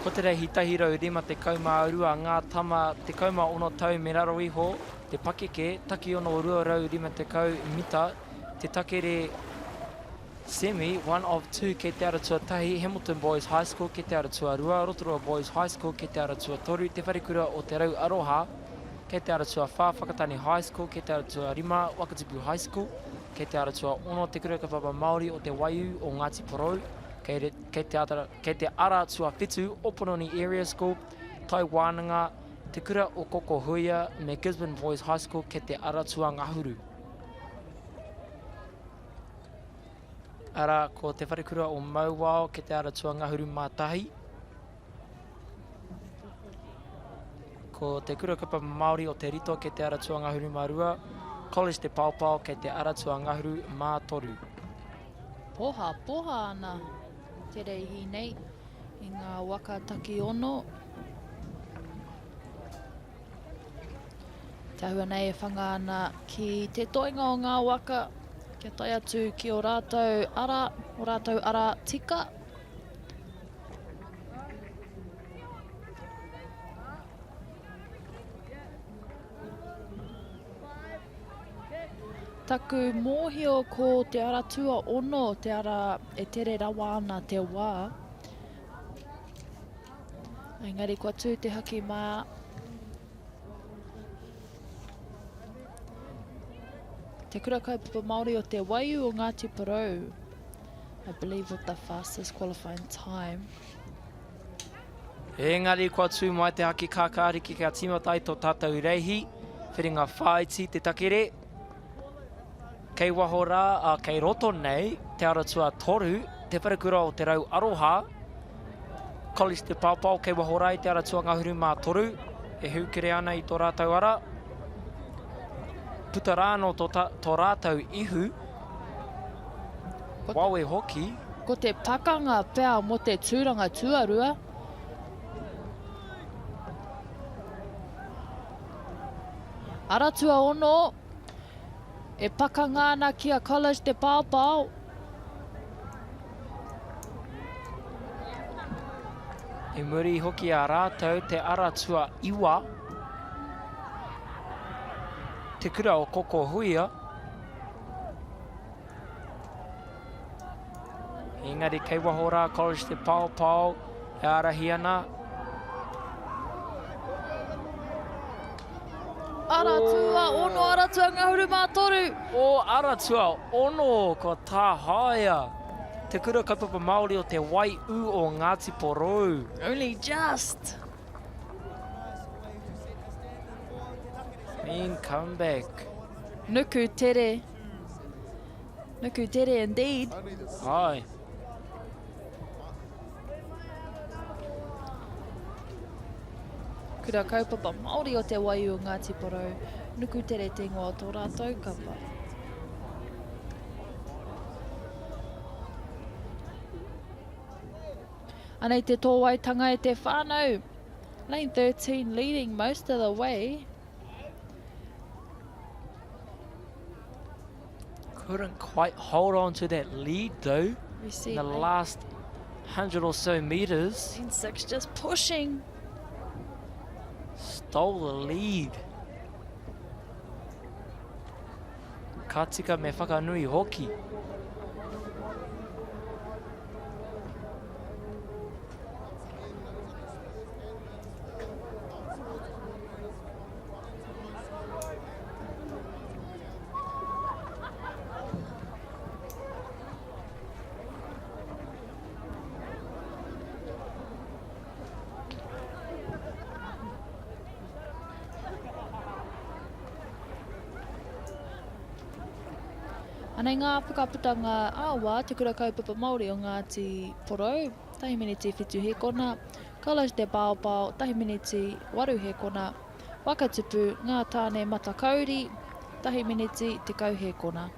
Ko te rei hitahirau rima te kauma rua ngā tama te kauma ono tau me raro iho, te pakeke, taki ono rua rau rima te kau mita, te takere semi, 1 of 2 kei te aratua tahi, Hamilton Boys High School kei te aratua rua, Rotorua Boys High School kei te aratua toru, te wharikura o te rau aroha, kei te aratua wha, Whakatane High School kei te aratua rima, Wakatipu High School, kei te aratua ono te kurukapapa Māori o te Waiu o Ngāti Porou, kei te aratua whitu, Opononi Area School, Tai Wānanga, te kura o Koko Huia, me Gisborne Boys High School kei te aratua ngahuru. Ara, ko te wharikura o Mauao kei te aratua ngahuru mātahi. Ko te kurukapa Māori o te Rito kei te aratua ngahuru marua, College te Paupau kei te aratua ngahuru mātoru. Poha ana te reihi nei i ngā waka taki ono. Te ahua nei e whanga ana ki te toinga o ngā waka, kia tai atu ki o rātou ara tika. Taku mōhio ko te ara tua ono, te ara e tere rawa ana te wā. Engari kua tū te haki mā. Te kura kaupapa Māori o te Waiu o Ngāti Porou. I believe with the fastest qualifying time. Engari kua tū mai te haki kākāriki kia timatai tō tātou reihi. Whiringa whaiti te takere. Kei waho rā, kei roto nei, te aratua toru, te wharekura o te rau aroha. College te Paupau, kei waho rā i te aratua ngahuru mā toru, e hukere ana i tō rātou ara. Putarāno tō rātou ihu, wawe hoki. Ko te pakanga pēa mo te tūranga tuarua. Aratua ono, e pakanga ana kia College te Paupau. E muri hoki a rātou te aratua iwa. Te kura o Koko Huia. Engari kei waho rā College te Paupau e arahi ana. Aratua ono, aratua ngahuru mātoru. O aratua ono ko tā haia. Te kura kaupapa Māori o te Waiu o Ngāti Porou. Only just. Mean comeback. Nuku tere. Nuku tere indeed. Ai. Kura kaupapa Māori o te Waiu o Ngāti Porou. Nuku tere te ingoa tō rātou kapa. Anei te tōwaitanga e te whānau. Lane 13 leading most of the way. Couldn't quite hold on to that lead though. We see In the last 100 or so meters. Lane 6 just pushing. Stole the lead. Ka tika me whakanui hoki. Anei ngā whakaputanga āwa, te kura kaupapa Māori o Ngāti Porou, tahi miniti whitu he kona, College te Paupau, tahi miniti waru he kona, Wakatipu, ngā tāne matakauri, tahi miniti te kau he kona.